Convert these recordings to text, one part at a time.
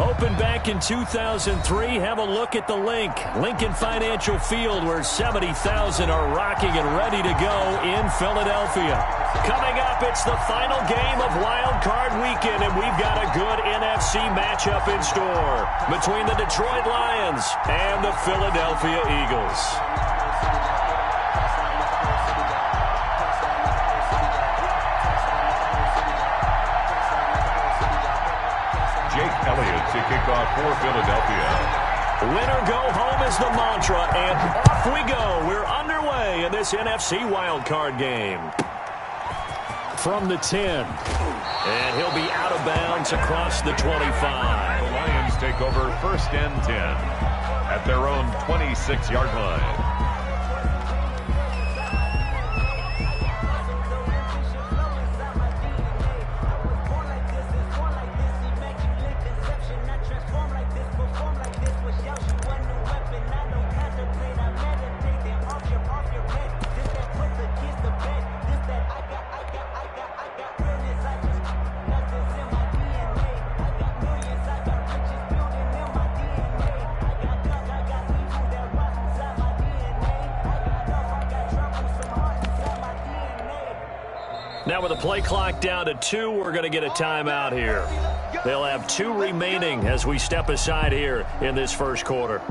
Opened back in 2003. Have a look at the link. Lincoln Financial Field, where 70,000 are rocking and ready to go in Philadelphia. Coming up, it's the final game of Wild Card Weekend, and we've got a good NFC matchup in store between the Detroit Lions and the Philadelphia Eagles. Elliott to kick off for Philadelphia. Winner go home is the mantra, and off we go. We're underway in this NFC wildcard game. From the 10, and he'll be out of bounds across the 25. The Lions take over 1st and 10 at their own 26-yard line. Now with the play clock down to 2, we're going to get a timeout here. They'll have 2 remaining as we step aside here in this first quarter.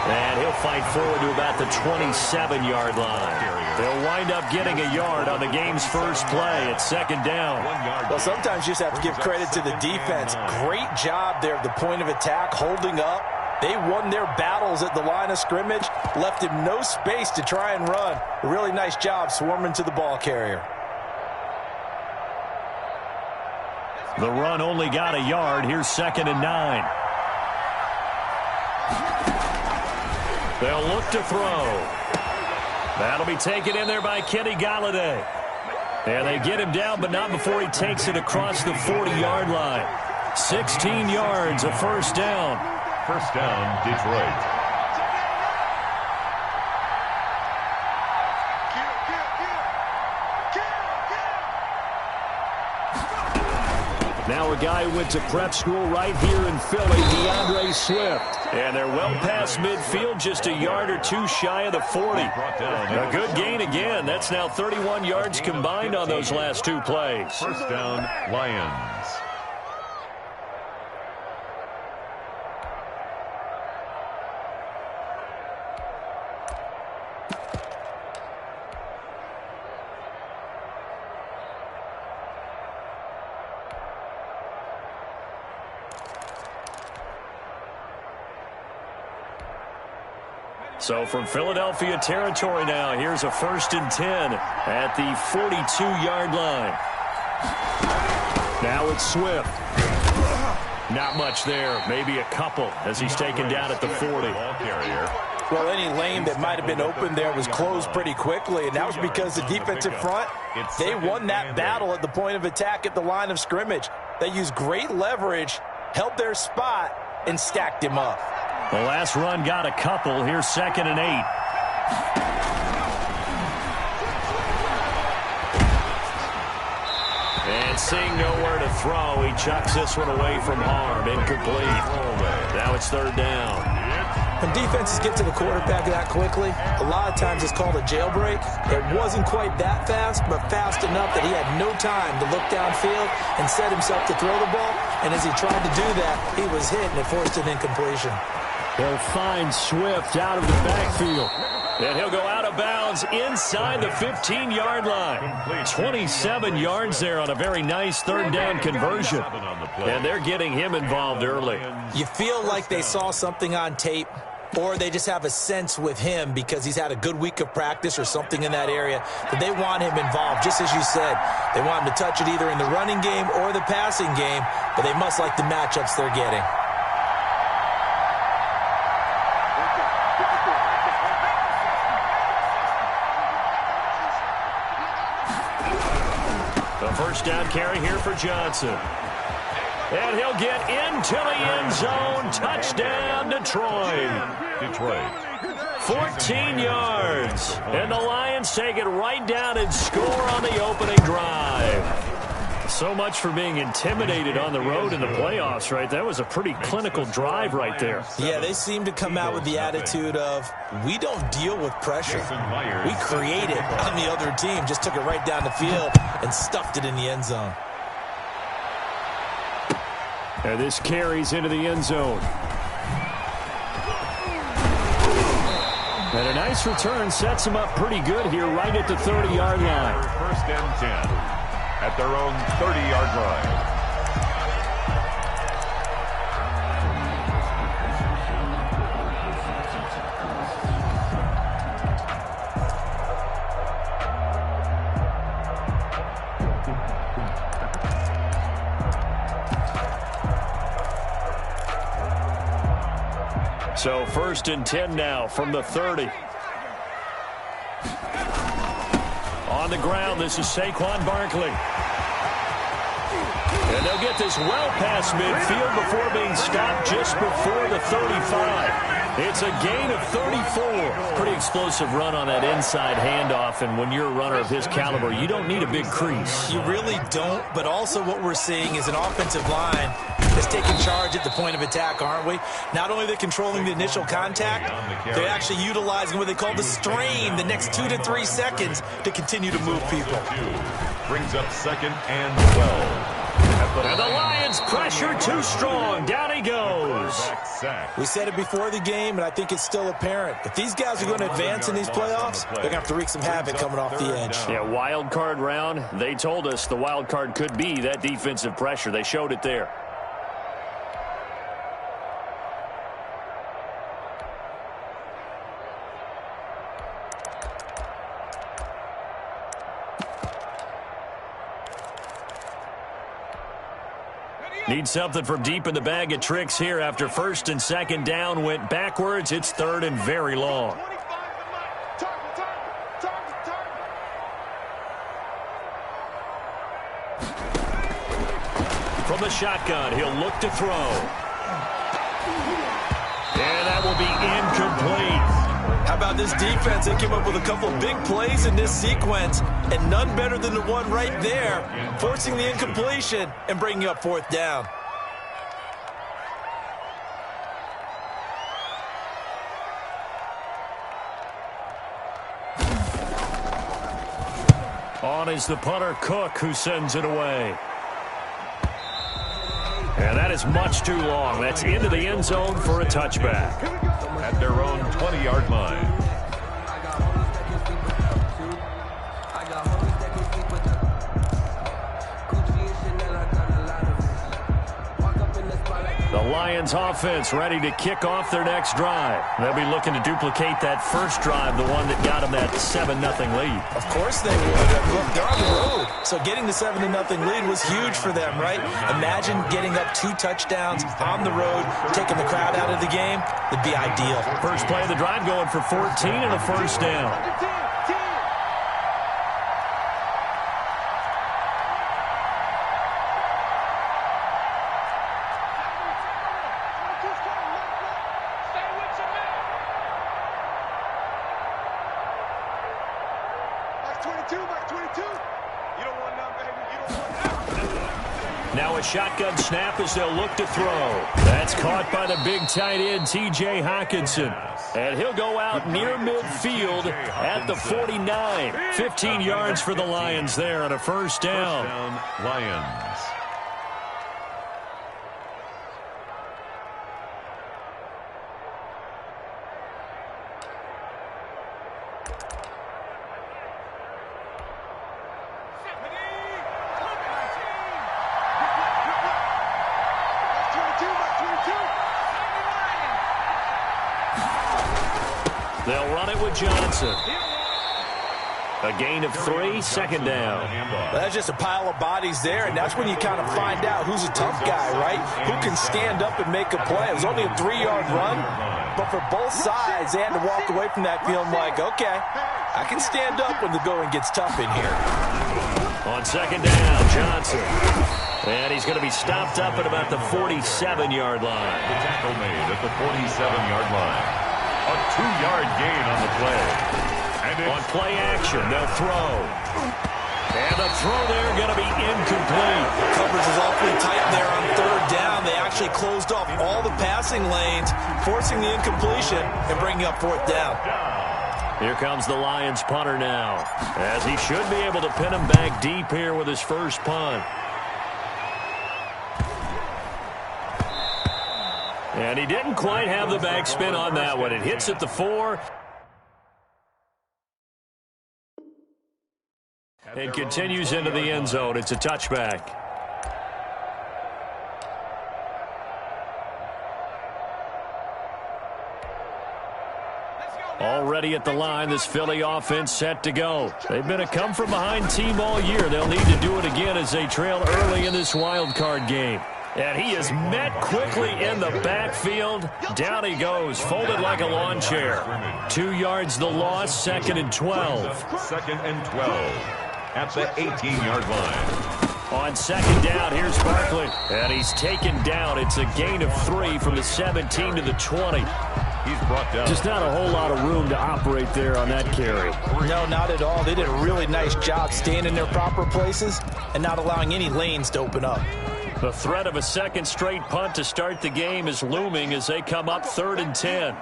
And he'll fight forward to about the 27-yard line. They'll wind up getting a yard on the game's first play at 2nd down. Well, sometimes you just have to give credit to the defense. Great job there at the point of attack, holding up. They won their battles at the line of scrimmage, left him no space to try and run. A really nice job swarming to the ball carrier. The run only got a yard. Here's 2nd and 9. They'll look to throw. That'll be taken in there by Kenny Galladay. And they get him down, but not before he takes it across the 40-yard line. 16 yards, a 1st down. 1st down, Detroit. Now a guy who went to prep school right here in Philly, DeAndre Swift. And they're well past midfield, just a yard or 2 shy of the 40. A good gain again. That's now 31 yards combined on those last 2 plays. 1st down, Lions. So from Philadelphia territory now, here's a 1st and 10 at the 42-yard line. Now it's Swift. Not much there, maybe a couple as he's taken down at the 40. Well, any lane that might have been open there was closed pretty quickly, and that was because the defensive front, they won that battle at the point of attack at the line of scrimmage. They used great leverage, held their spot, and stacked him up. The last run got a couple. Here's 2nd and 8. And seeing nowhere to throw, he chucks this one away from harm. Incomplete. Now it's 3rd down. When defenses get to the quarterback that quickly, a lot of times it's called a jailbreak. It wasn't quite that fast, but fast enough that he had no time to look downfield and set himself to throw the ball. And as he tried to do that, he was hit and it forced an incompletion. They'll find Swift out of the backfield. And he'll go out of bounds inside the 15-yard line. 27 yards there on a very nice third down conversion. And they're getting him involved early. You feel like they saw something on tape, or they just have a sense with him because he's had a good week of practice or something in that area that they want him involved. Just as you said, they want him to touch it either in the running game or the passing game, but they must like the matchups they're getting. The first down carry here for Johnson. And he'll get into the end zone. Touchdown, Detroit. 14 yards. And the Lions take it right down and score on the opening drive. So much for being intimidated on the road in the playoffs, right? That was a pretty clinical drive right there. Yeah, they seem to come out with the attitude of, we don't deal with pressure. We create it on the other team. Just took it right down the field and stuffed it in the end zone. And this carries into the end zone. And a nice return sets them up pretty good here right at the 30-yard line. First and 10 at their own 30-yard line. So first and 10 now from the 30. On the ground, this is Saquon Barkley. And they'll get this well past midfield before being stopped just before the 35. It's a gain of 34. Pretty explosive run on that inside handoff, and when you're a runner of his caliber, you don't need a big crease. You really don't, but also what we're seeing is an offensive line that's taking charge at the point of attack, aren't we? Not only are they controlling the initial contact, they're actually utilizing what they call the strain, the next 2 to 3 seconds to continue to move people. Brings up second and 12. And the Lions pressure too strong. Down he goes. We said it before the game, and I think it's still apparent. If these guys are going to advance in these playoffs, they're going to have to wreak some havoc coming off the edge. Yeah, wild card round. They told us the wild card could be that defensive pressure. They showed it there. Need something from deep in the bag of tricks here after first and second down went backwards. It's third and very long. From the shotgun, he'll look to throw. And that will be incomplete. How about this defense? They came up with a couple big plays in this sequence, and none better than the one right there, forcing the incompletion and bringing up fourth down. On is the punter, Cook, who sends it away. And that is much too long. That's into the end zone for a touchback. At their own 20-yard line. The Lions offense ready to kick off their next drive. They'll be looking to duplicate that first drive, the one that got them that 7-0 lead. Of course they would. Look, they're on the road. So getting the 7-0 lead was huge for them, right? Imagine getting up 2 touchdowns on the road, taking the crowd out of the game. It'd be ideal. First play of the drive going for 14 and a first down. Now a shotgun snap as they'll look to throw. That's caught by the big tight end, T.J. Hockenson. And he'll go out near midfield at the 49. 15 yards for the Lions there on a first down. Lions. They'll run it with Johnson. A gain of 3, second down. Well, that's just a pile of bodies there, and that's when you kind of find out who's a tough guy, right? Who can stand up and make a play. It was only a 3-yard run, but for both sides, they had to walk away from that feeling like, okay, I can stand up when the going gets tough in here. On second down, Johnson. And he's going to be stopped up at about the 47-yard line. The tackle made at the 47-yard line. A 2-yard gain on the play. On play action, they'll throw. And the throw there going to be incomplete. Coverage is awfully tight there on third down. They actually closed off all the passing lanes, forcing the incompletion and bringing up fourth down. Here comes the Lions punter now, as he should be able to pin him back deep here with his first punt. And he didn't quite have the backspin on that one. It hits at the 4. And continues into the end zone. It's a touchback. Already at the line, this Philly offense set to go. They've been a come-from-behind team all year. They'll need to do it again as they trail early in this wild card game. And he is met quickly in the backfield. Down he goes, folded like a lawn chair. 2 yards the loss, 2nd and 12. 2nd and 12. At the 18-yard line. On second down, here's Barkley. And he's taken down. It's a gain of 3 from the 17 to the 20. He's brought down. Just not a whole lot of room to operate there on that carry. No, not at all. They did a really nice job staying in their proper places and not allowing any lanes to open up. The threat of a second straight punt to start the game is looming as they come up 3rd and 10.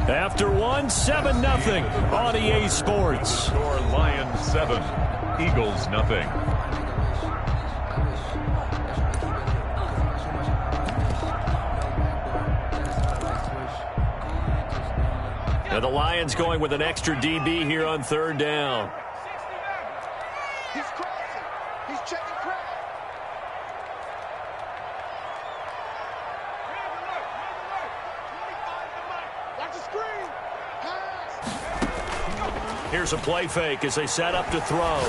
After 1, 7-0 on EA Sports. Score Lions 7, Eagles 0. And the Lions going with an extra DB here on 3rd down. He's crossing. He's checking crack. Here's a play fake as they set up to throw.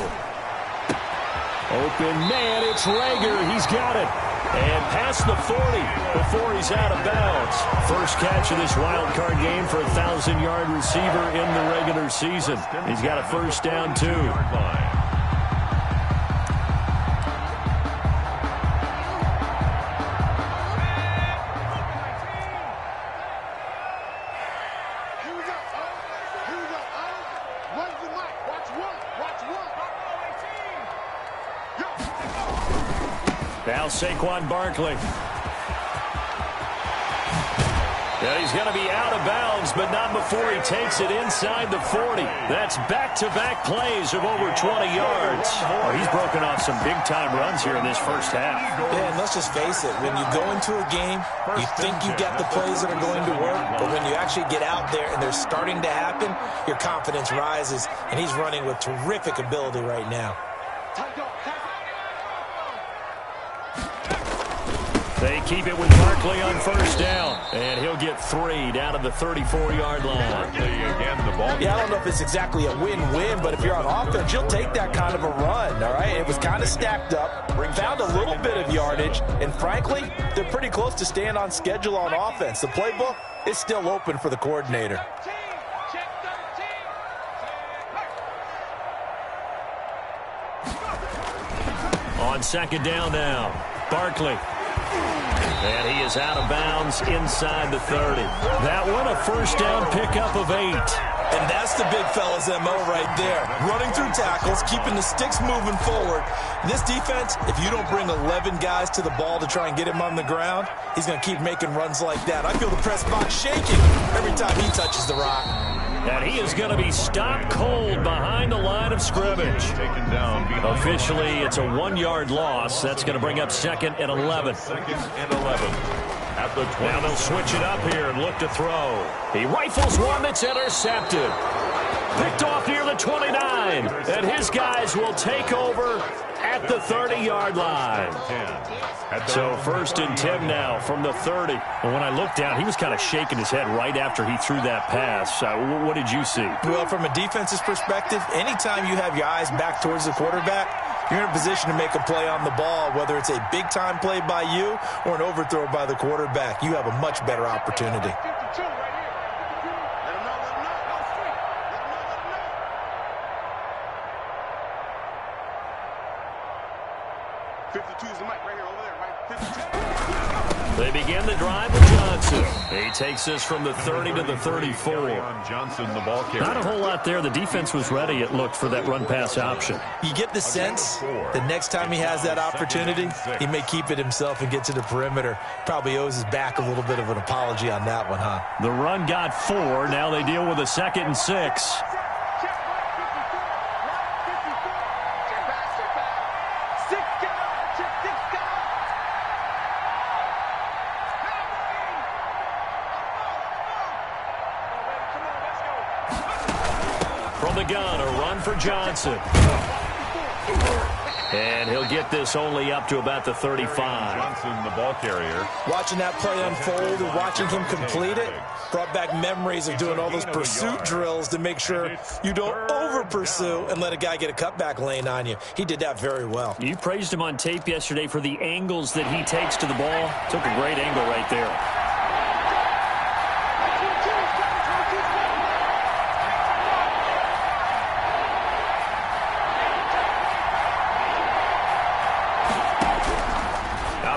Open man, it's Rager. He's got it. And past the 40 before he's out of bounds. First catch of this wild card game for a 1,000-yard receiver in the regular season. He's got a first down, too. Now Saquon Barkley. Yeah, he's going to be out of bounds, but not before he takes it inside the 40. That's back-to-back plays of over 20 yards. Oh, he's broken off some big-time runs here in this first half. Yeah, and let's just face it. When you go into a game, you think you got the plays that are going to work, but when you actually get out there and they're starting to happen, your confidence rises, and he's running with terrific ability right now. They keep it with Barkley on first down, and he'll get 3 down to the 34-yard line. Again, the ball. Yeah, I don't know if it's exactly a win-win, but if you're on offense, you'll take that kind of a run, all right? It was kind of stacked up, found a little bit of yardage, and frankly, they're pretty close to staying on schedule on offense. The playbook is still open for the coordinator. On second down now, Barkley. And he is out of bounds inside the 30. That one, a first down pickup of 8. And that's the big fella's MO right there. Running through tackles, keeping the sticks moving forward. This defense, if you don't bring 11 guys to the ball to try and get him on the ground, he's going to keep making runs like that. I feel the press box shaking every time he touches the rock. And he is going to be stopped cold behind the line of scrimmage. Taken down. Officially, it's a 1-yard loss. That's going to bring up 2nd and 11. 2nd and 11. At the 20. Now they'll switch it up here and look to throw. He rifles one that's intercepted. Picked off near the 29. And his guys will take over at the 30-yard line. So 1st and 10 now from the 30. And when I looked down, he was kind of shaking his head right after he threw that pass. What did you see? Well, from a defense's perspective, anytime you have your eyes back towards the quarterback, you're in a position to make a play on the ball, whether it's a big-time play by you or an overthrow by the quarterback. You have a much better opportunity. 52 is the mic right here, over there, right? 52. They begin the drive with Johnson. He takes this from the 30 to the 34. Johnson, the ball carrier. Not a whole lot there. The defense was ready, it looked, for that run-pass option. You get the sense that next time he has that opportunity, he may keep it himself and get to the perimeter. Probably owes his back a little bit of an apology on that one, huh? The run got 4. Now they deal with a 2nd and 6. From the gun, a run for Johnson. And he'll get this only up to about the 35. Johnson, the ball carrier. Watching that play unfold and watching him complete it brought back memories of doing all those pursuit drills to make sure you don't over-pursue and let a guy get a cutback lane on you. He did that very well. You praised him on tape yesterday for the angles that he takes to the ball. Took a great angle right there.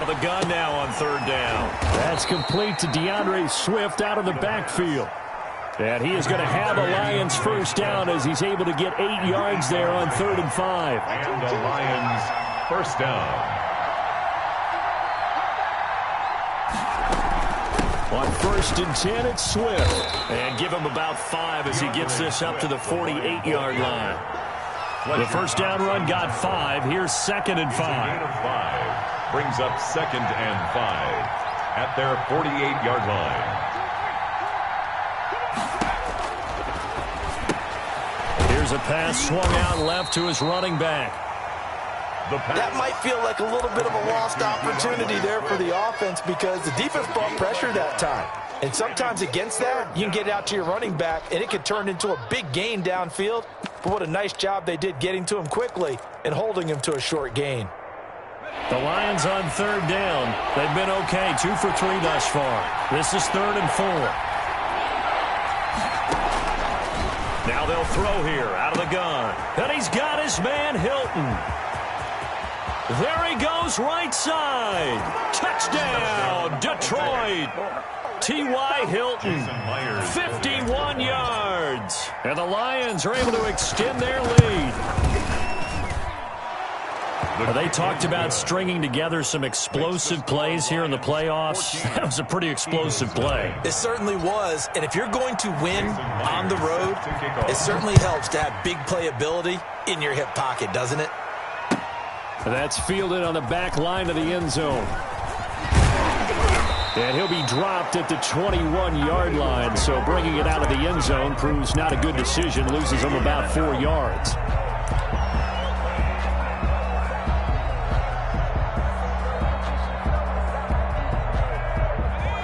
The gun now on 3rd down. That's complete to DeAndre Swift out of the backfield. And he is going to have a Lions first down as he's able to get 8 yards there on 3rd and 5. And the Lions first down. On 1st and 10, it's Swift. And give him about 5 as he gets this up to the 48-yard line. The first down run got 5. Here's 2nd and 5. Brings up 2nd and 5 at their 48-yard line. Here's a pass swung out left to his running back. That might feel like a little bit of a lost opportunity there for the offense because the defense brought pressure that time. And sometimes against that, you can get out to your running back, and it could turn into a big gain downfield. But what a nice job they did getting to him quickly and holding him to a short gain. The Lions on 3rd down. They've been okay, 2 for 3 thus far. This is 3rd and 4. Now they'll throw here out of the gun. And he's got his man Hilton. There he goes right side. Touchdown, Detroit. T.Y. Hilton, 51 yards. And the Lions are able to extend their lead. They talked about stringing together some explosive plays here in the playoffs. That was a pretty explosive play. It certainly was, and if you're going to win on the road, it certainly helps to have big playability in your hip pocket, doesn't it? That's fielded on the back line of the end zone. And he'll be dropped at the 21-yard line, so bringing it out of the end zone proves not a good decision, loses him about 4 yards.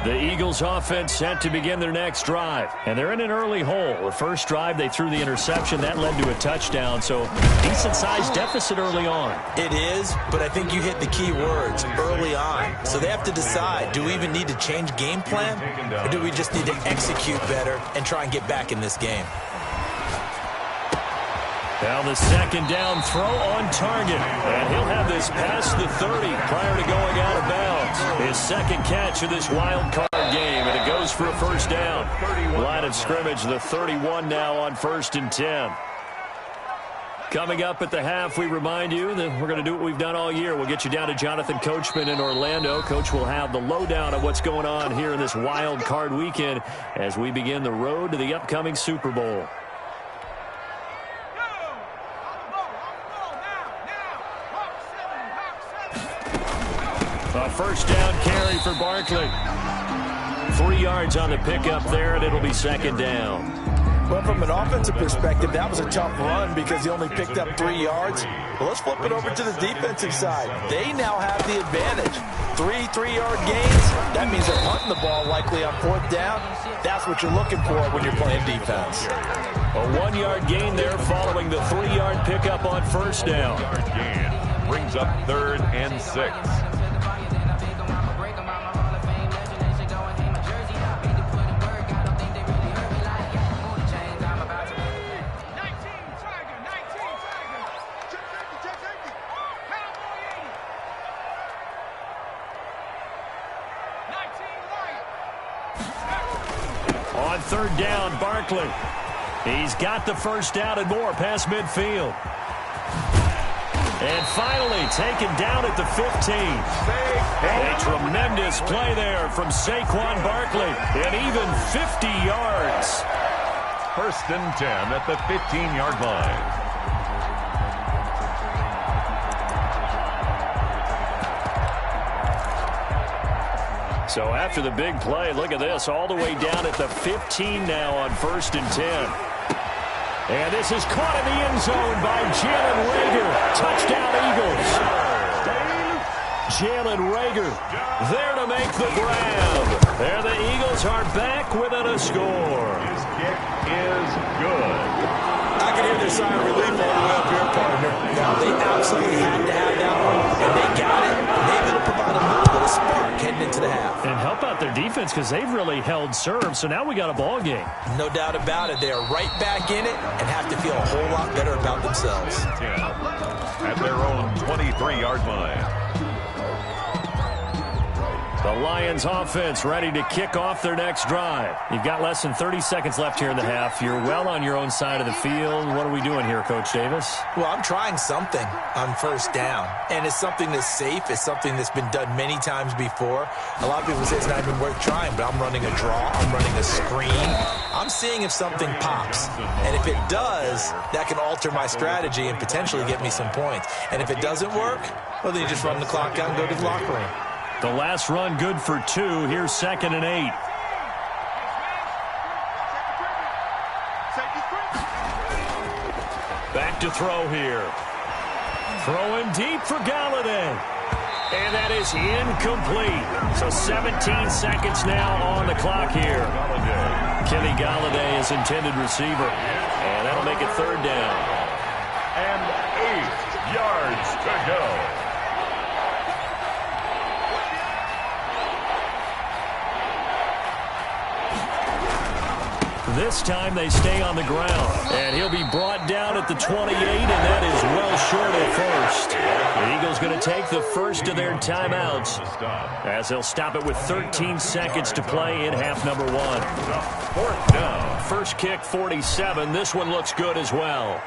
The Eagles offense set to begin their next drive. And they're in an early hole. The first drive, they threw the interception. That led to a touchdown. So decent-sized deficit early on. It is, but I think you hit the key words, early on. So they have to decide, do we even need to change game plan? Or do we just need to execute better and try and get back in this game? Now the 2nd down throw on target. And he'll have this past the 30 prior to going out of bounds. His 2nd catch of this wild card game, and it goes for a first down. Line of scrimmage, the 31 now on 1st and 10. Coming up at the half, we remind you that we're going to do what we've done all year. We'll get you down to Jonathan Coachman in Orlando. Coach will have the lowdown of what's going on here in this wild card weekend as we begin the road to the upcoming Super Bowl. A first down carry for Barkley. 3 yards on the pickup there, and it'll be 2nd down. Well, from an offensive perspective, that was a tough run because he only picked up 3 yards. Well, let's flip it over to the defensive side. They now have the advantage. 3 3-yard gains. That means they're punting the ball likely on 4th down. That's what you're looking for when you're playing defense. A 1-yard gain there following the 3-yard pickup on 1st down. 1-yard gain brings up 3rd and 6. On 3rd down, Barkley. He's got the 1st down and more past midfield. And finally taken down at the 15. A tremendous play there from Saquon Barkley. And even 50 yards. 1st and 10 at the 15-yard line. So after the big play, look at this, all the way down at the 15 now on 1st and 10. And this is caught in the end zone by Jalen Reagor. Touchdown, Eagles. Jalen Reagor there to make the grab. There the Eagles are back within a score. His kick is good. I can hear their sigh of relief all the way up here, partner. Now, they absolutely had to have that one, and they got it. Maybe it'll provide a little bit of spark heading into the half. And help out their defense because they've really held serve, so now we got a ball game. No doubt about it. They are right back in it and have to feel a whole lot better about themselves. 10 at their own 23-yard line. The Lions offense ready to kick off their next drive. You've got less than 30 seconds left here in the half. You're well on your own side of the field. What are we doing here, Coach Davis? Well, I'm trying something on 1st down, and it's something that's safe. It's something that's been done many times before. A lot of people say it's not even worth trying, but I'm running a draw. I'm running a screen. I'm seeing if something pops, and if it does, that can alter my strategy and potentially get me some points. And if it doesn't work, well, then you just run the clock out and go to the locker room. The last run good for 2. Here's 2nd and 8. Back to throw here. Throwing deep for Galladay. And that is incomplete. So 17 seconds now on the clock here. Kenny Galladay is intended receiver. And that'll make it 3rd down. And 8 yards to go. This time they stay on the ground. And he'll be brought down at the 28, and that is well short of 1st. The Eagles going to take the first of their timeouts as they'll stop it with 13 seconds to play in half number 1. 4th down. First kick, 47. This one looks good as well.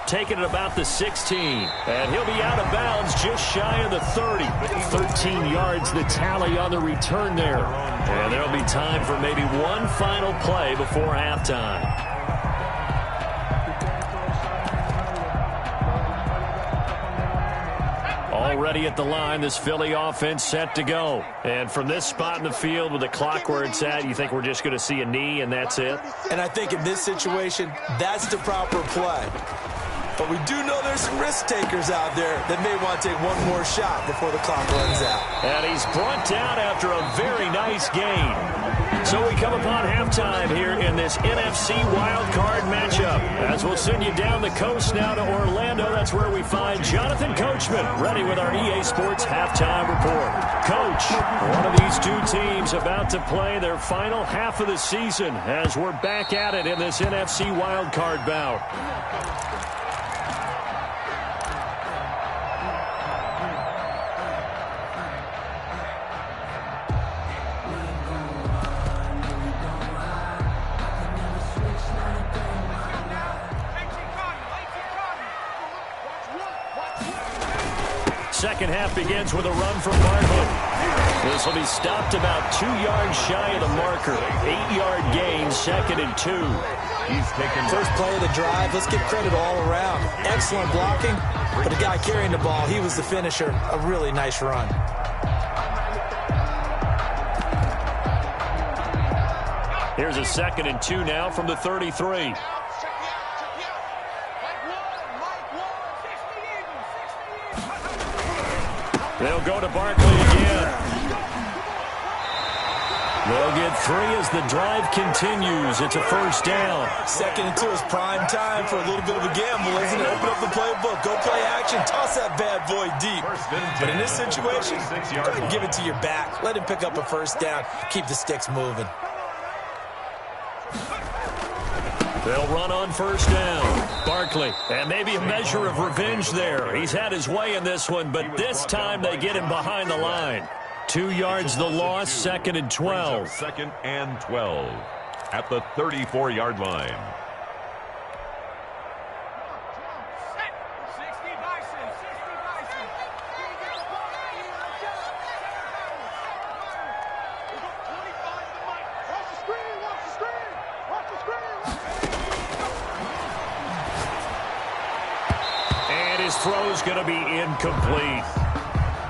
Taking it about the 16. And he'll be out of bounds just shy of the 30. 13 yards the tally on the return there. And there'll be time for maybe one final play before halftime. Already at the line, this Philly offense set to go. And from this spot in the field with the clock where it's at, you think we're just going to see a knee and that's it? And I think in this situation, that's the proper play. But we do know there's some risk takers out there that may want to take one more shot before the clock runs out. And he's brought down after a very nice gain. So we come upon halftime here in this NFC wildcard matchup. As we'll send you down the coast now to Orlando, that's where we find Jonathan Coachman, ready with our EA Sports halftime report. Coach, one of these two teams about to play their final half of the season as we're back at it in this NFC wildcard bout. Second half begins with a run from Barkley. This will be stopped about 2 yards shy of the marker. 8-yard gain, 2nd and 2. He's taken first play of the drive. Let's give credit all around. Excellent blocking, but the guy carrying the ball, he was the finisher. A really nice run. Here's a 2nd and 2 now from the 33. They'll go to Barkley again. They'll get 3 as the drive continues. It's a 1st down. 2nd and 2 is prime time for a little bit of a gamble, isn't it? Open up the playbook, go play action, toss that bad boy deep. But in this situation, go ahead and give it to your back. Let him pick up a 1st down. Keep the sticks moving. They'll run on 1st down. Barkley, and maybe a measure of revenge there. He's had his way in this one, but this time they get him behind the line. 2 yards the loss, 2nd and 12. 2nd and 12 at the 34-yard line. And his throw's going to be incomplete.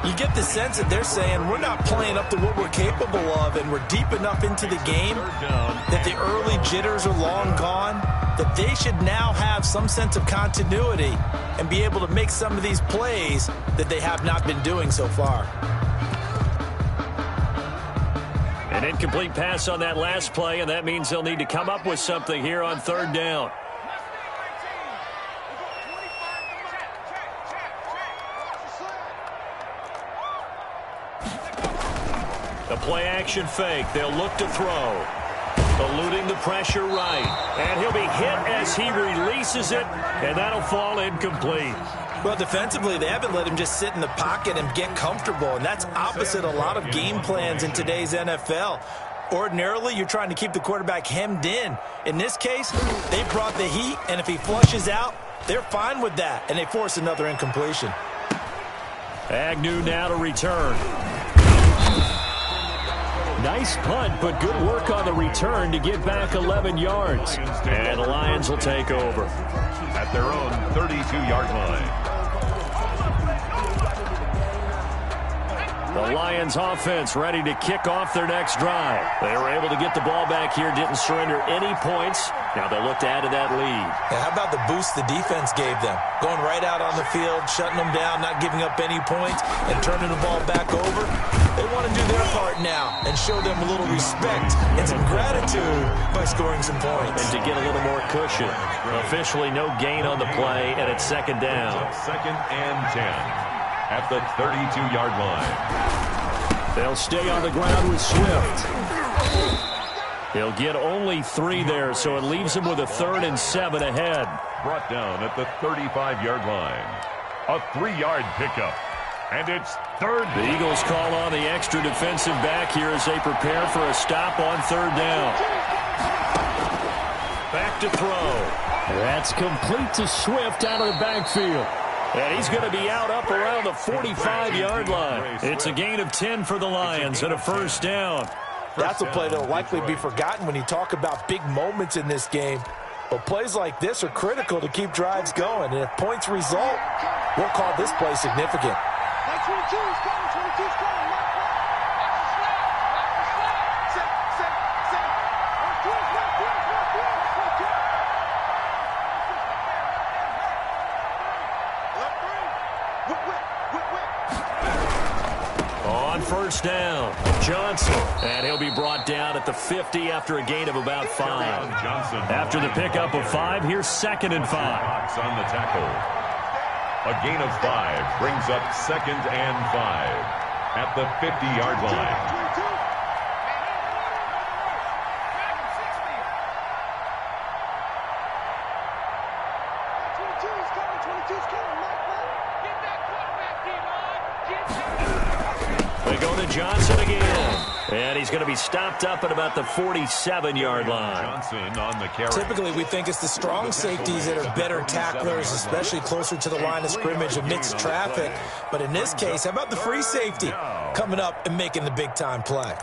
You get the sense that they're saying we're not playing up to what we're capable of, and we're deep enough into the game that the early jitters are long gone, that they should now have some sense of continuity and be able to make some of these plays that they have not been doing so far. An incomplete pass on that last play, and that means they'll need to come up with something here on 3rd down. The play-action fake. They'll look to throw. Eluding the pressure right. And he'll be hit as he releases it, and that'll fall incomplete. Well, defensively, they haven't let him just sit in the pocket and get comfortable, and that's opposite a lot of game plans in today's NFL. Ordinarily, you're trying to keep the quarterback hemmed in. In this case, they brought the heat, and if he flushes out, they're fine with that, and they force another incompletion. Agnew now to return. Nice punt, but good work on the return to get back 11 yards. And the Lions will take over at their own 32-yard line. The Lions offense ready to kick off their next drive. They were able to get the ball back here, didn't surrender any points. Now they'll look to add to that lead. Yeah, how about the boost the defense gave them? Going right out on the field, shutting them down, not giving up any points, and turning the ball back over. They want to do their part now and show them a little respect and some gratitude by scoring some points. And to get a little more cushion. Officially no gain on the play, and it's 2nd down. 2nd and 10 at the 32-yard line. They'll stay on the ground with Swift. He'll get only 3 there, so it leaves him with a 3rd and 7 ahead. Brought down at the 35-yard line. A 3-yard pickup. And it's 3rd. The Eagles call on the extra defensive back here as they prepare for a stop on 3rd down. Back to throw. That's complete to Swift out of the backfield. And he's going to be out up around the 45-yard line. It's a gain of 10 for the Lions and a 1st down. That's a play that will likely be forgotten when you talk about big moments in this game. But plays like this are critical to keep drives going. And if points result, we'll call this play significant. On 1st down, Johnson. And he'll be brought down at the 50 after a gain of about 5. After the pickup of 5, here's 2nd and 5. On the tackle. A gain of 5 brings up 2nd and 5 at the 50-yard line. They go to Johnson again. And he's going to be stopped up at about the 47-yard line. Johnson on the carry. Typically, we think it's the strong safeties that are better tacklers, especially closer to the line of scrimmage amidst traffic. But in this case, how about the free safety coming up and making the big-time play?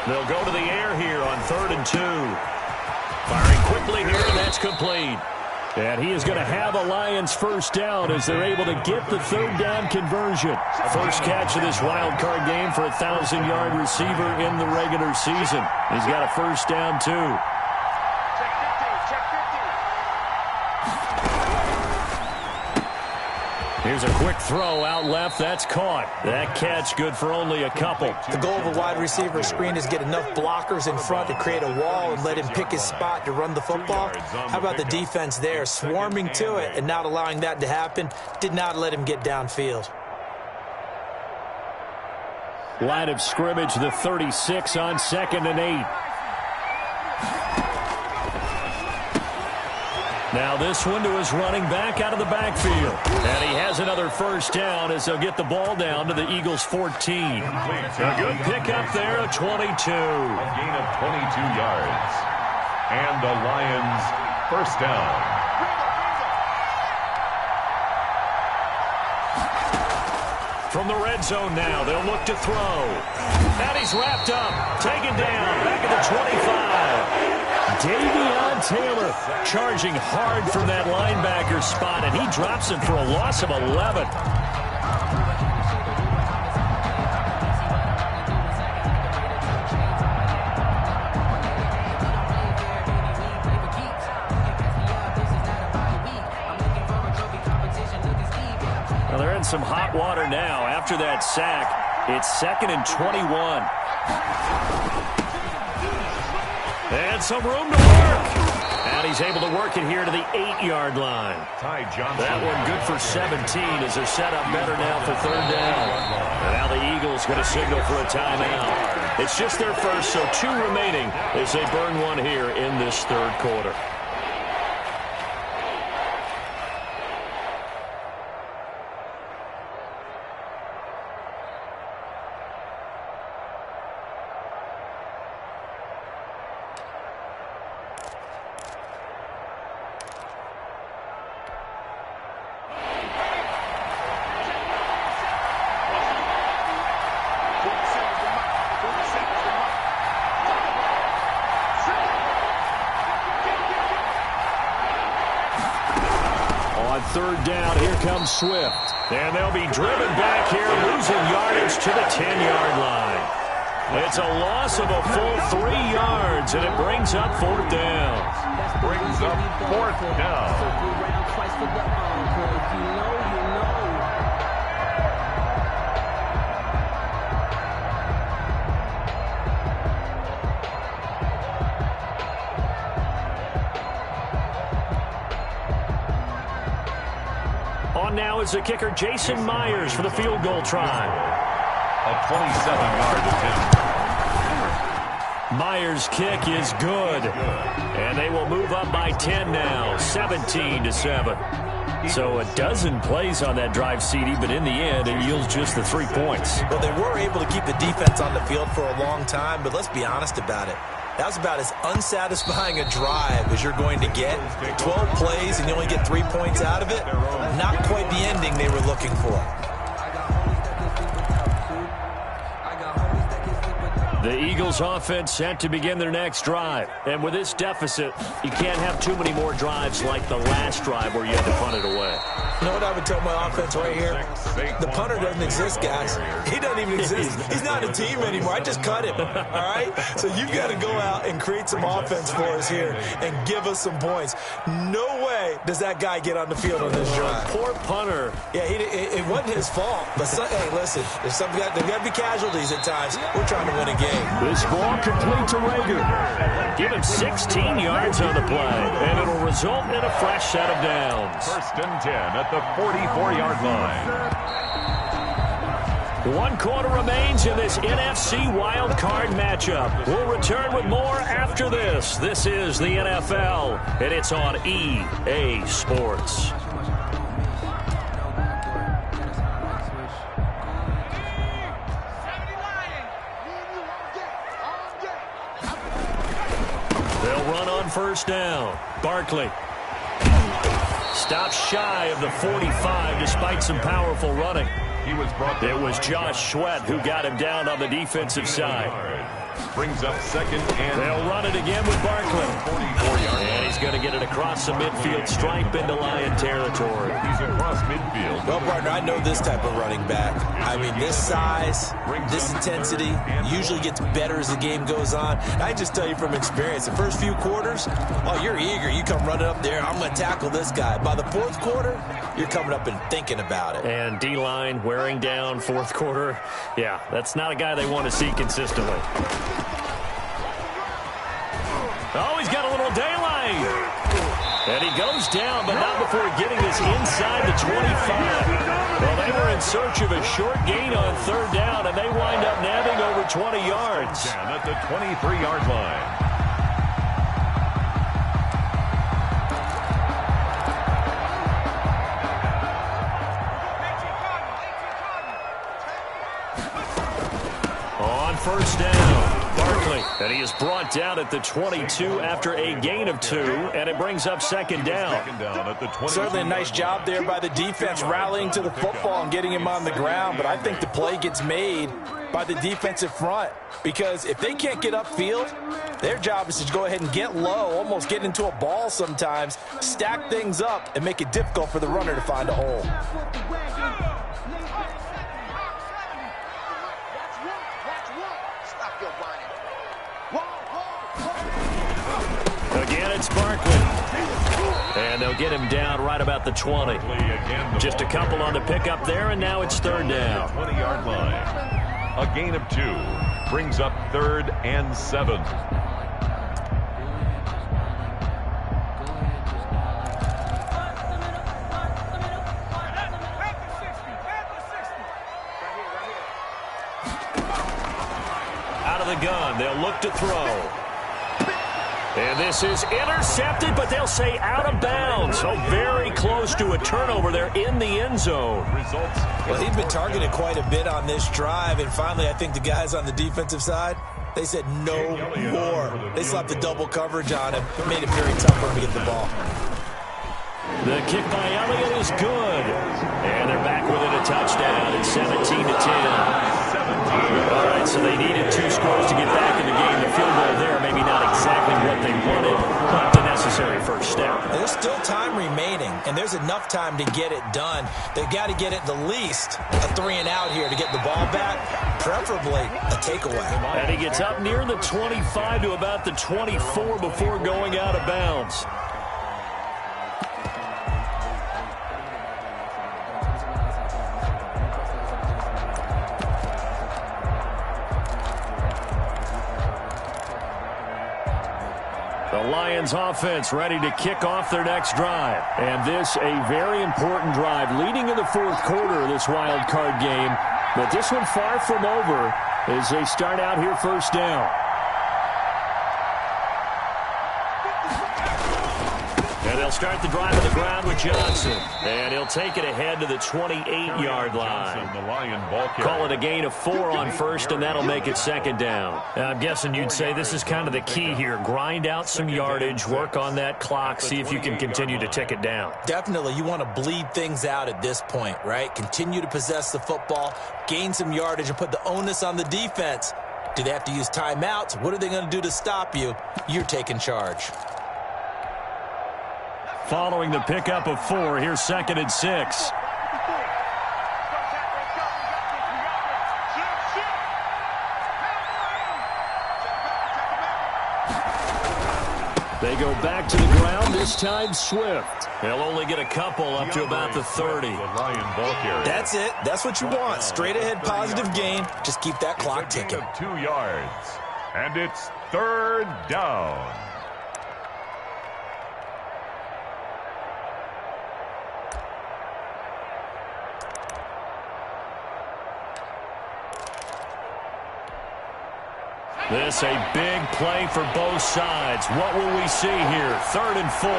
They'll go to the air here on 3rd and 2. Firing quickly here, and that's complete. And he is going to have a Lions first down as they're able to get the third down conversion. First catch of this wild card game for a 1,000-yard receiver in the regular season. He's got a first down, too. Here's a quick throw out left. That's caught. That catch good for only a couple. The goal of a wide receiver screen is get enough blockers in front to create a wall and let him pick his spot to run the football. How about the defense there, swarming to it and not allowing that to happen? Did not let him get downfield. Line of scrimmage, the 36 on 2nd and 8. Now this one to his running back out of the backfield. And he has another first down as they'll get the ball down to the Eagles' 14. A good pickup there, a 22. A gain of 22 yards. And the Lions first down. From the red zone now, they'll look to throw. And he's wrapped up, taken down, back at the 25. Davion Taylor charging hard from that linebacker spot, and he drops him for a loss of 11. Well, they're in some hot water now. After that sack, it's 2nd and 21. And some room to work. And he's able to work it here to the 8-yard line. That one good for 17 as they're set up better now for third down. And now the Eagles going to signal for a timeout. It's just their first, so 2 remaining as they burn one here in this third quarter. Third down, here comes Swift. And they'll be driven back here, losing yardage to the 10-yard line. It's a loss of a full 3 yards, and it brings up 4th down. Brings up 4th down. Now is the kicker Jason Myers for the field goal try. A 27-yard attempt. Myers' kick is good. And they will move up by 10 now, 17-7. So a dozen plays on that drive, CD, but in the end, it yields just the 3 points. Well, they were able to keep the defense on the field for a long time, but let's be honest about it. That was about as unsatisfying a drive as you're going to get. 12 plays and you only get 3 points out of it. Not quite the ending they were looking for. The Eagles offense set to begin their next drive. And with this deficit, you can't have too many more drives like the last drive where you had to punt it away. You know what I would tell my offense right here? The punter doesn't exist, guys. He doesn't even exist. He's not a team anymore. I just cut him, all right? So you've got to go out and create some offense for us here and give us some points. No way does that guy get on the field on this drive. Poor punter. Yeah, it wasn't his fault. But, hey, listen, there's got to be casualties at times. We're trying to win a game. This ball complete to Rager. Give him 16 yards on the play, and it'll result in a fresh set of downs. 1st and 10 at the 44-yard line. 1 quarter remains in this NFC wild card matchup. We'll return with more after this. This is the NFL, and it's on EA Sports. They'll run on first down. Barkley stops shy of the 45 despite some powerful running. It was Josh Sweat who got him down on the defensive side. Brings up 2nd and... They'll run it again with Barkley. 44 yards. And He's going to get it across the midfield stripe into Lion territory. He's across midfield. Well, partner, I know this type of running back. I mean, this size, this intensity usually gets better as the game goes on. I just tell you from experience, the first few quarters, oh, you're eager. You come running up there, I'm going to tackle this guy. By the fourth quarter, you're coming up and thinking about it. And D-line wearing down fourth quarter. Yeah, that's not a guy they want to see consistently. Oh, he's got a little daylight. And he goes down, but not before getting this inside the 25. Well, they were in search of a short gain on third down, and they wind up nabbing over 20 yards. Down at the 23-yard line. On first down, Barkley. And he is brought down at the 22 after a gain of 2, and it brings up second down. At the 22. Certainly a nice job there by the defense rallying to the football and getting him on the ground, but I think the play gets made by the defensive front because if they can't get upfield, their job is to go ahead and get low, almost get into a ball sometimes, stack things up, and make it difficult for the runner to find a hole. Again, it's Barkley. And they'll get him down right about the 20. Just a couple on the pickup there, and now it's third down. 20-yard line. A gain of 2 brings up 3rd and 7. Out of the gun, they'll look to throw. And this is intercepted, but they'll say out of bounds. So very close to a turnover there in the end zone. Well, he's been targeted quite a bit on this drive, and finally I think the guys on the defensive side, they said no more. They slapped the double coverage on him. It made it very tough for him to get the ball. The kick by Elliott is good. And they're back within a touchdown. It's 17-10. All right, so they needed 2 scores to get back in the game. The field goal there, maybe not exactly what they wanted, but the necessary first step. There's still time remaining, and there's enough time to get it done. They've got to get it the least a 3-and-out here to get the ball back, preferably a takeaway. And he gets up near the 25 to about the 24 before going out of bounds. The Lions offense ready to kick off their next drive. And this a very important drive leading in the fourth quarter of this wild card game. But this one far from over as they start out here first down. And they'll start the drive on the ground with Johnson. And he'll take it ahead to the 28-yard line. Call it a gain of 4 on first, and that'll make it second down. I'm guessing you'd say this is kind of the key here. Grind out some yardage, work on that clock, see if you can continue to tick it down. Definitely, you want to bleed things out at this point, right? Continue to possess the football, gain some yardage, and put the onus on the defense. Do they have to use timeouts? What are they going to do to stop you? You're taking charge. Following the pickup of 4, here's 2nd and 6. They go back to the ground, this time Swift. They'll only get a couple up to about the 30. That's it. That's what you want. Straight ahead positive gain. Just keep that clock ticking. 2 yards. And it's 3rd down. This a big play for both sides. What will we see here? 3rd and 4.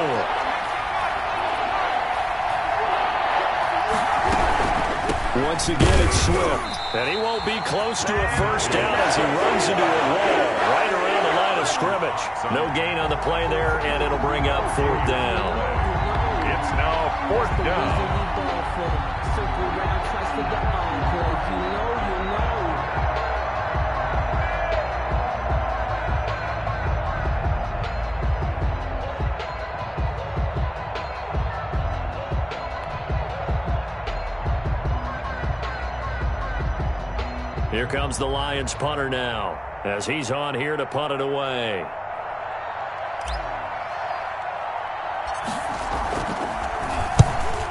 Once again, it's Swift. And he won't be close to a first down as he runs into a wall right around the line of scrimmage. No gain on the play there, and it'll bring up 4th down. It's now 4th down. Here comes the Lions punter now, as he's on here to punt it away.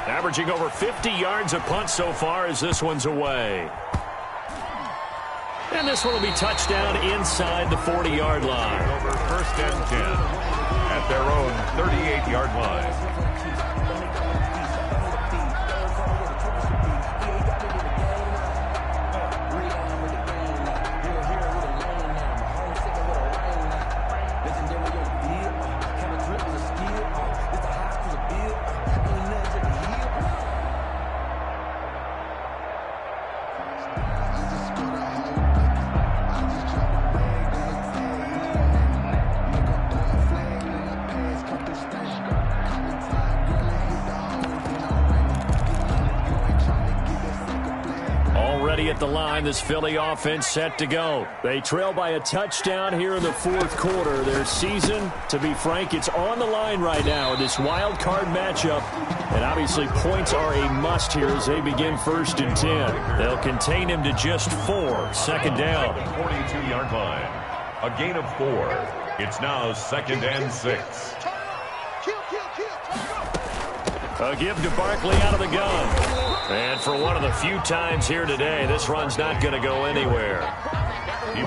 Averaging over 50 yards a punt so far as this one's away. And this one will be touchdown inside the 40-yard line. Over first and 10 at their own 38-yard line. At the line, this Philly offense set to go. They trail by a touchdown here in the fourth quarter. Their season, to be frank, it's on the line right now in this wild card matchup. And obviously points are a must here as they begin first and 10. They'll contain him to just 4. Second down. 42-yard line. A gain of 4. It's now second and 6. A give to Barkley out of the gun. And for one of the few times here today, this run's not going to go anywhere.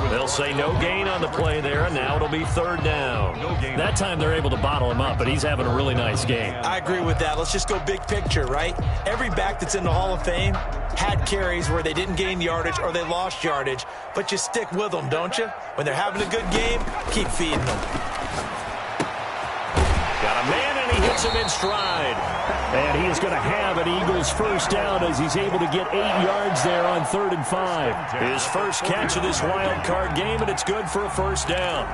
They'll say no gain on the play there, and now it'll be third down. That time they're able to bottle him up, but he's having a really nice game. I agree with that. Let's just go big picture, right? Every back that's in the Hall of Fame had carries where they didn't gain yardage or they lost yardage, but you stick with them, don't you? When they're having a good game, keep feeding them. Got a man, and he hits him in stride. And he is going to have an Eagles first down as he's able to get 8 yards there on 3rd and 5. His first catch of this wild card game, and it's good for a first down.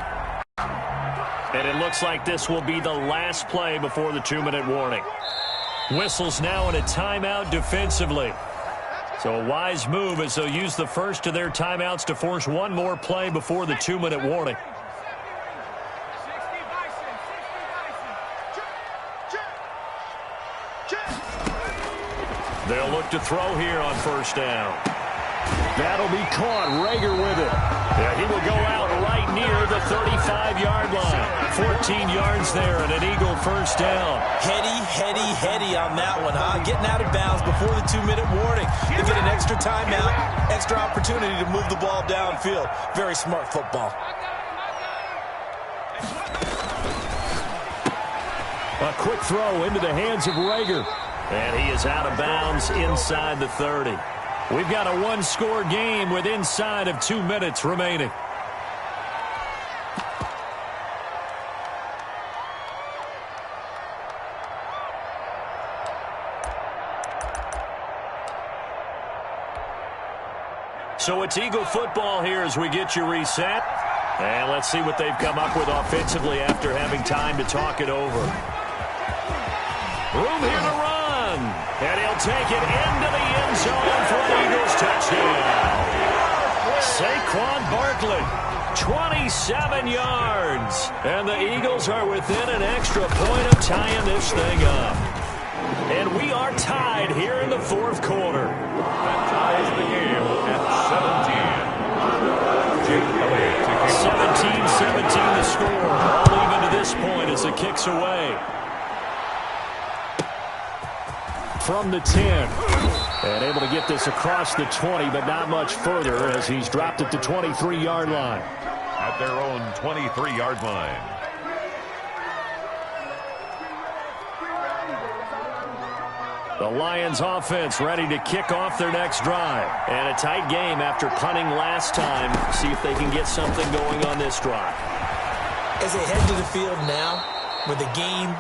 And it looks like this will be the last play before the 2-minute warning. Whistles now in a timeout defensively. So a wise move as they'll use the first of their timeouts to force one more play before the 2-minute warning. They'll look to throw here on first down. That'll be caught. Rager with it. Yeah, he will go out right near the 35-yard line. 14 yards there and an Eagle first down. Heady on that one, huh? Getting out of bounds before the 2-minute warning. You get an extra timeout, extra opportunity to move the ball downfield. Very smart football. A quick throw into the hands of Rager. And he is out of bounds inside the 30. We've got a one-score game with inside of 2 minutes remaining. So it's Eagle football here as we get you reset. And let's see what they've come up with offensively after having time to talk it over. Room here to run. And he'll take it into the end zone for an Eagles touchdown. Saquon Barkley, 27 yards. And the Eagles are within an extra point of tying this thing up. And we are tied here in the fourth quarter. That ties the game at 17. Jake Elliott. 17-17 the score. All even to this point as it kicks away. From the 10. And able to get this across the 20, but not much further as he's dropped it to 23-yard line. At their own 23-yard line. The Lions offense ready to kick off their next drive. And a tight game after punting last time. See if they can get something going on this drive. As they head to the field now, with the game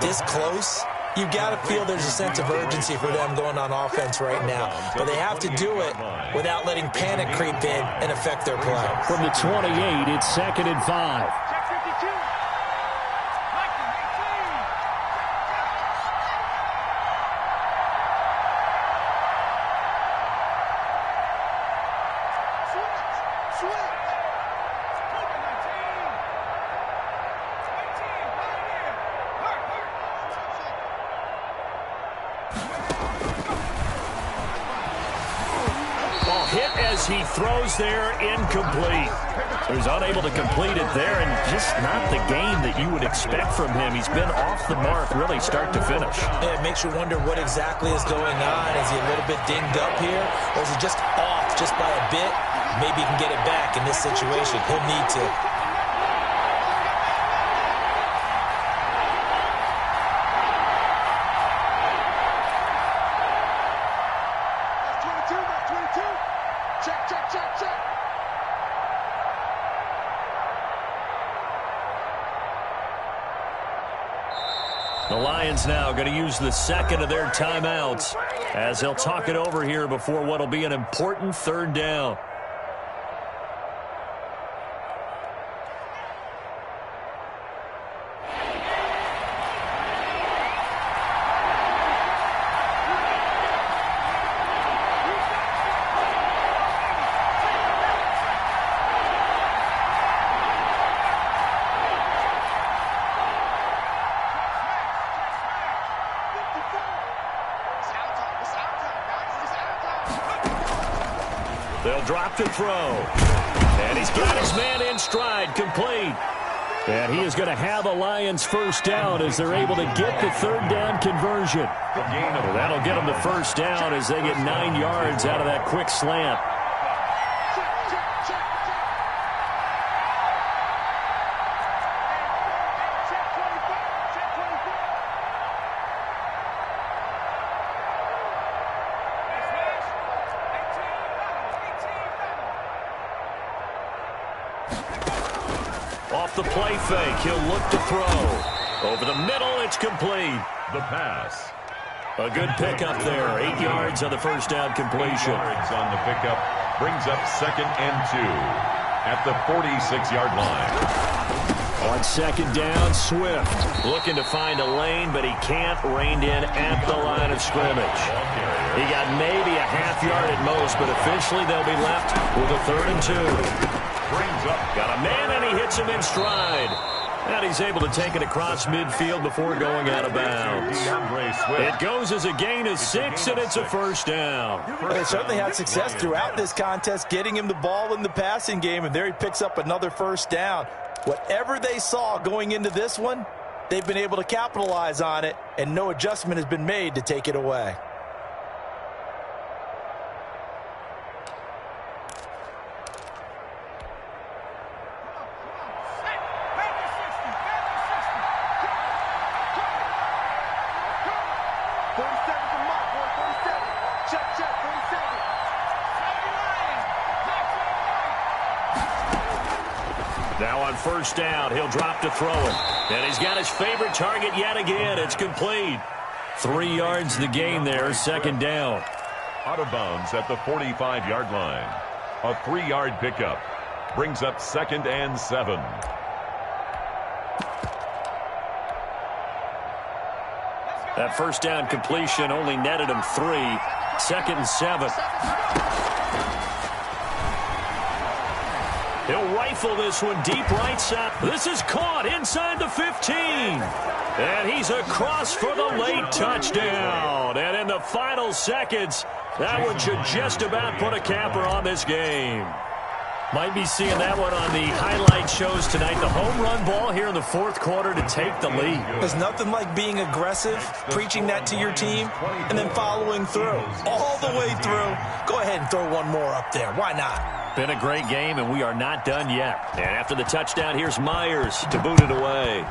this close, you've got to feel there's a sense of urgency for them going on offense right now. But they have to do it without letting panic creep in and affect their play. From the 28, it's 2nd and 5. as he throws there, incomplete. So he's unable to complete it there, and just not the game that you would expect from him. He's been off the mark really start to finish. Yeah, it makes you wonder what exactly is going on. Is he a little bit dinged up here, or is he just off just by a bit? Maybe he can get it back in this situation. He'll need to. The Lions now going to use the second of their timeouts as they'll talk it over here before what will be an important third down. They'll drop to throw. And he's got his man in stride, complete. And he is going to have a Lions first down as they're able to get the third down conversion. Well, that'll get them the first down as they get 9 yards out of that quick slant. Off the play fake, he'll look to throw. Over the middle, it's complete. The pass. A good pickup there. 8 yards on the first down completion. 8 yards on the pickup. Brings up 2nd and 2 at the 46-yard line. On second down, Swift looking to find a lane, but he can't. Reined in at the line of scrimmage. He got maybe a half yard at most, but officially they'll be left with a 3rd and 2. Brings up. Got a man, and he hits him in stride. And he's able to take it across midfield before going out of bounds. It goes as a gain of 6, and it's a first down. They certainly had success throughout this contest, getting him the ball in the passing game, and there he picks up another first down. Whatever they saw going into this one, they've been able to capitalize on it, and no adjustment has been made to take it away. Now on first down, he'll drop to throw it. And he's got his favorite target yet again. It's complete. 3 yards the gain there, second down. Out of bounds at the 45-yard line. A 3-yard pickup. Brings up 2nd and 7. That first down completion only netted him 3. 2nd and 7. He'll rifle this one deep right side. This is caught inside the 15. And he's across for the late touchdown. And in the final seconds, that one should just about put a capper on this game. Might be seeing that one on the highlight shows tonight. The home run ball here in the 4th quarter to take the lead. There's nothing like being aggressive, preaching that to your team, and then following through. All the way through. Go ahead and throw one more up there. Why not? Been a great game, and we are not done yet. And after the touchdown, here's Myers to boot it away.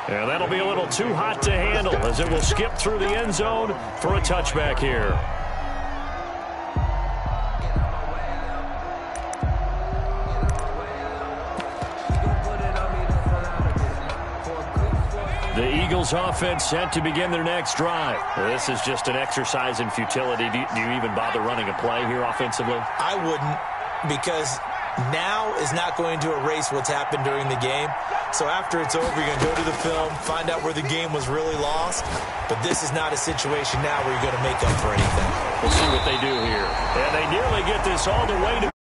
And that'll be a little too hot to handle as it will skip through the end zone for a touchback here. The Eagles offense set to begin their next drive. This is just an exercise in futility. Do you even bother running a play here offensively? I wouldn't, because now is not going to erase what's happened during the game. So after it's over, you're going to go to the film, find out where the game was really lost. But this is not a situation now where you're going to make up for anything. We'll see what they do here. And they nearly get this all the way to